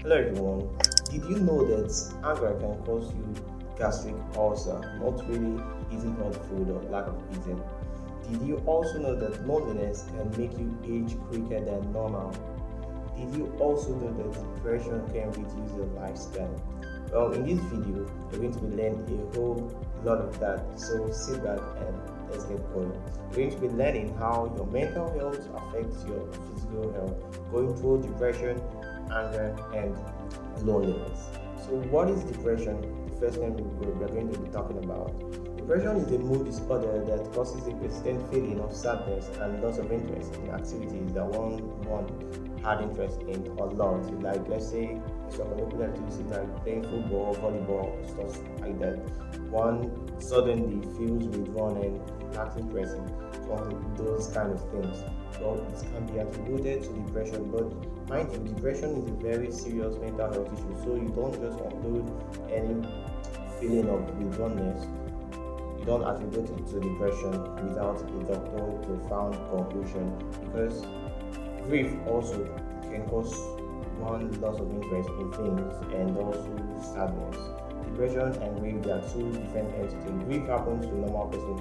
Hello everyone. Did you know that anger can cause you gastric ulcer, not really eating hot food or lack of eating? Did you also know that loneliness can make you age quicker than normal? Did you also know that depression can reduce your lifespan? Well, in this video, we're going to be learning a whole lot of that. So sit back and let's get going. We're going to be learning how your mental health affects your physical health, going through depression, anger, and loneliness. So, what is depression? The first thing we're going to be talking about. Depression is a mood disorder that causes a persistent feeling of sadness and loss of interest in activities that one had interest in or loved. Like, let's say, extracurricular activities like playing football, volleyball, stuff like that. One suddenly feels withdrawn and lacks interest in those kind of things. So, it can be attributed to depression, but mind you, depression is a very serious mental health issue. So, you don't just conclude any feeling of withdrawnness, you don't attribute it to depression without a doctor profound conclusion, because grief also can cause one loss of interest in things and also sadness. Depression and grief, they are two different entities. Grief happens to a normal person.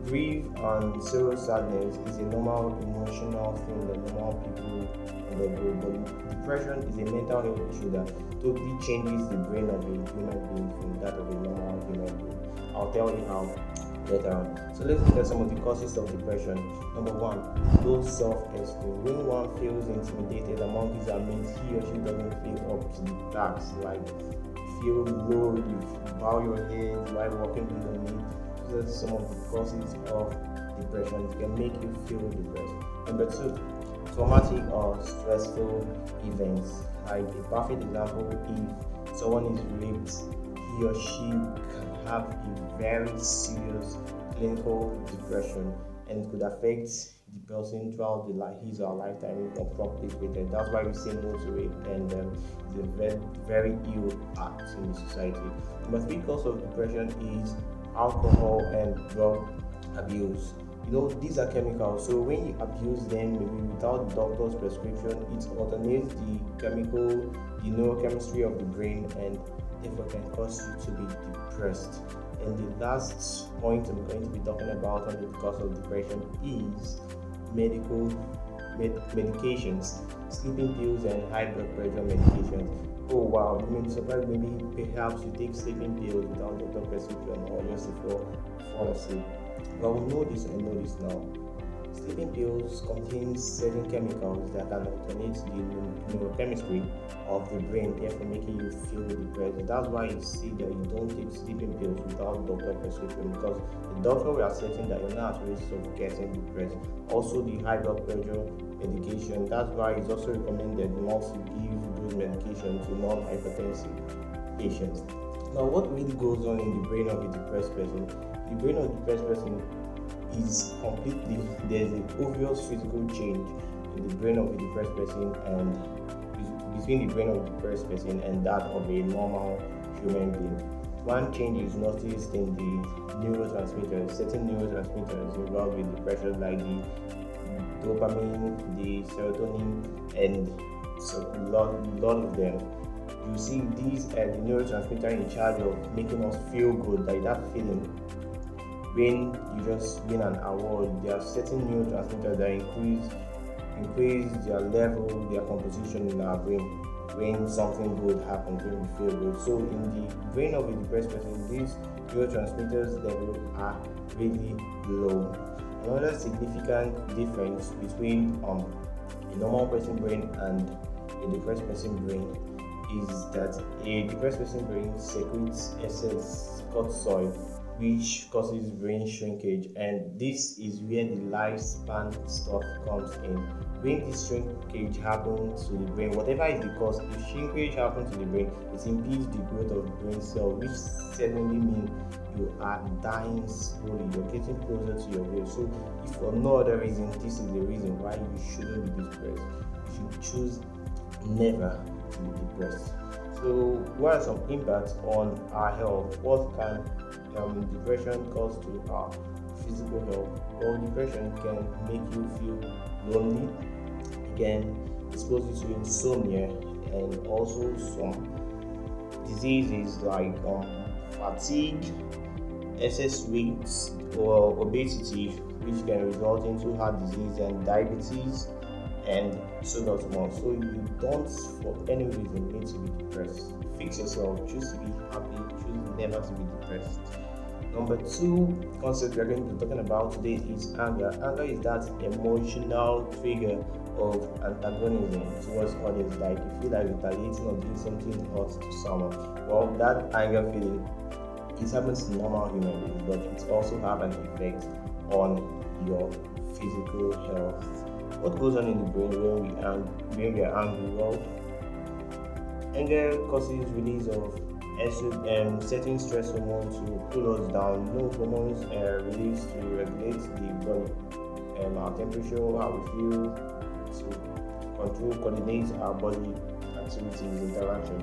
Grief and sorrow, sadness is a normal emotional thing that normal people undergo, but depression is a mental health issue that totally changes the brain of a human being from that of a normal human being. I'll tell you how later on. So let's look at some of the causes of depression. Number one, low self-esteem. When one feels intimidated among his mates, he or she doesn't feel up to the task. Like, feel low, you bow your head while walking below me. These are some of the causes of depression. It can make you feel depressed. Number two, traumatic or stressful events. Like a perfect example, if someone is raped, he or she can have a very serious clinical depression and could affect the person throughout his or her lifetime if not properly treated. That's why we say no to rape, and it's a very, very ill act in the society. Number three cause of depression is alcohol and drug abuse. These are chemicals, so when you abuse them, maybe without the doctor's prescription, it alternates the chemical, the neurochemistry of the brain, and therefore can cause you to be depressed. And the last point I'm going to be talking about on the cause of depression is medications, sleeping pills, and high blood pressure medications. Oh wow, you may be surprised, maybe perhaps you take sleeping pills without doctor prescription or just to fall asleep. But we know this and know this now. Sleeping pills contain certain chemicals that can alternate the neurochemistry of the brain, therefore making you feel depressed. And that's why you see that you don't take sleeping pills without doctor prescription, because the doctor will ascertain that you're not at risk of getting depressed. Also, the high blood pressure medication, that's why it's also recommended not to give those medications to non-hypertensive patients. Now, what really goes on in the brain of a depressed person? The brain of a depressed person is completely, there's an obvious physical change in the brain of a depressed person and between the brain of a depressed person and that of a normal human being. One change is noticed in the neurotransmitters, certain neurotransmitters involved with depression, like the dopamine, the serotonin, and so a lot of them. You see, these are the neurotransmitter in charge of making us feel good, like that feeling when you just win an award. There are certain neurotransmitters that increase their level, their composition in our brain when something good happens, when we feel good. So in the brain of a depressed person, these neurotransmitters levels are really low. Another significant difference between a normal person brain and a depressed person brain is that a depressed person brain secretes excess cortisol, which causes brain shrinkage, and this is where the lifespan stuff comes in. When this shrinkage happens to the brain, whatever is the cause, if shrinkage happens to the brain, it impedes the growth of brain cells, which certainly means you are dying slowly, you're getting closer to your grave. So if for no other reason, this is the reason why you shouldn't be depressed. You should choose never to be depressed. So what are some impacts on our health? What can depression cause to our physical health? Well, depression can make you feel lonely, it can expose you to insomnia, and also some diseases like fatigue, excess weight, or obesity, which can result into heart disease and diabetes, and so much more. So you don't, for any reason, need to be depressed. Fix yourself. Choose to be happy. Choose never to be depressed. Number two concept we are going to be talking about today is anger. Anger is that emotional trigger of antagonism towards others. Like you feel like retaliating or doing something hurt to someone. Well, that anger feeling, it happens to normal human beings, but it also have an effect on your physical health. What goes on in the brain when we are angry? Well, anger causes release of certain stress hormones to cool us down. No hormones are released to regulate the body, our temperature, how we feel, to control, coordinate our body activities, interaction.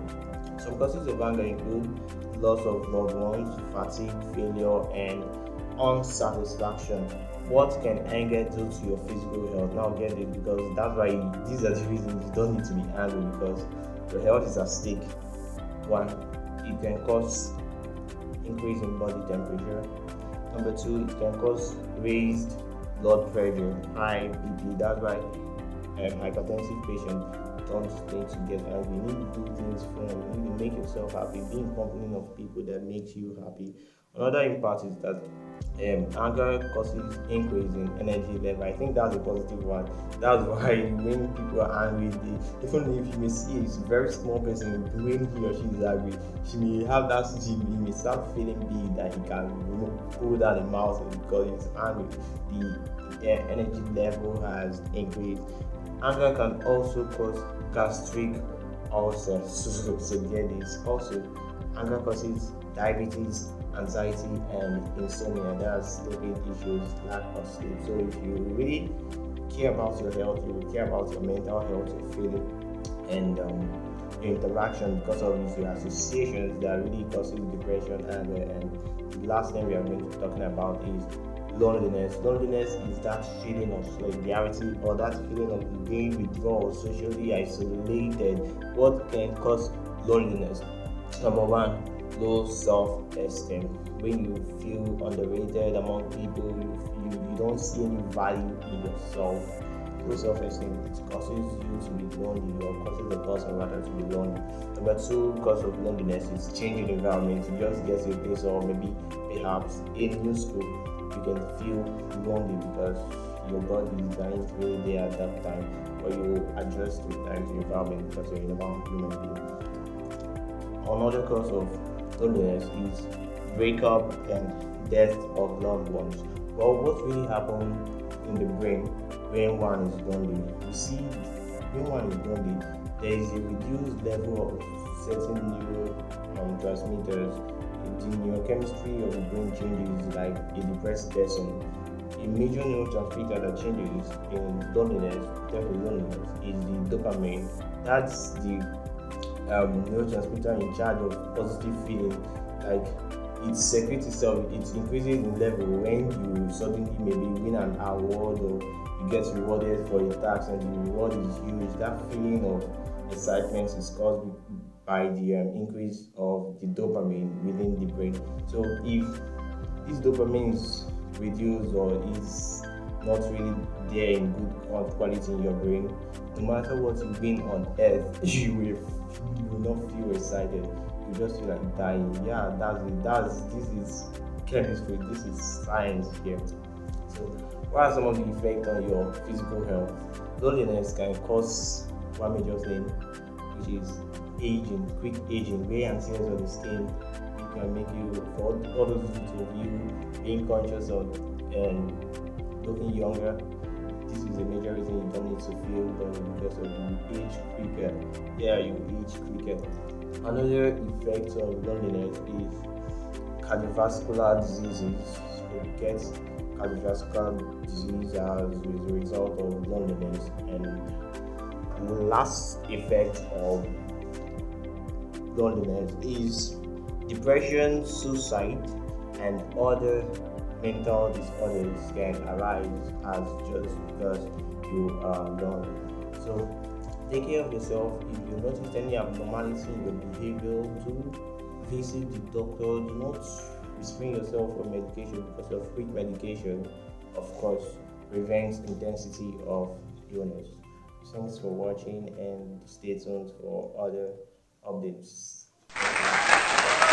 Some causes of anger include loss of loved ones, fatigue, failure, and unsatisfaction. What can anger do to your physical health? Now get it, because that's why these are the reasons you don't need to be angry, because your health is at stake. One, it can cause increase in body temperature. Number two, it can cause raised blood pressure, high BP. That's why hypertensive patients don't need to get angry. You need to do things fun. You need to make yourself happy. Be in company of people that makes you happy. Another impact is that anger causes increase in energy level. I think that's a positive one. That's why when people are angry, even if you may see a very small person, when he or she is angry, she may have that he may start feeling big that he can pull down a mountain because he's angry. The energy level has increased. Anger can also cause gastric ulcers. So get this. Also, anger causes diabetes, anxiety, and insomnia. That's sleeping issues, lack of sleep. So if you really care about your health, you will care about your mental health, your feeling, and your interaction. Because of these your associations that really causes depression, anger. And the last thing we are going to be talking about is loneliness. Loneliness is that feeling of solidarity, or that feeling of being withdrawn, socially isolated. What can cause loneliness? Number one, low self-esteem. When you feel underrated among people, you don't see any value in yourself. Low self-esteem, it causes you to be lonely, or causes the person rather to be lonely. Number two cause of loneliness is changing environment. You just get to a place, or maybe perhaps a new school, you can feel lonely because your body is dying to be there at that time, or you adjust to time to environment because you're in a human being. Another cause of loneliness is breakup and death of loved ones. Well, what really happens in the brain when one is lonely? You see, when one is lonely, there is a reduced level of certain neurotransmitters. The neurochemistry of the brain changes like a depressed person. A major neurotransmitter that changes in loneliness, is the dopamine. That's the neurotransmitter in charge of positive feeling. Like it secretes itself, it increases in level when you suddenly maybe win an award, or you get rewarded for a task and the reward is huge. That feeling of excitement is caused by the increase of the dopamine within the brain. So if this dopamine is reduced, or is not really there in good quality in your brain, no matter what you win on earth, you will not feel excited. You just feel like dying. Yeah, this is chemistry, this is science here. So what are some of the effects on your physical health? Loneliness can cause one major thing, which is aging, quick aging, wear and tears on the skin. It can make you, for all those of you being conscious of and looking younger, this is a major reason you don't need to feel lonely, because of you age quicker. Yeah, you age quicker. Another effect of loneliness is cardiovascular diseases. So you get cardiovascular disease as a result of loneliness. And the last effect of loneliness is depression, suicide, and other mental disorders can arise as just because you are lonely. So Take care of yourself. If you notice any abnormality in your behavior, do visit the doctor. Do not restrain yourself from medication because of quick medication, of course, prevents intensity of illness. Thanks for watching and stay tuned for other updates. Thank you.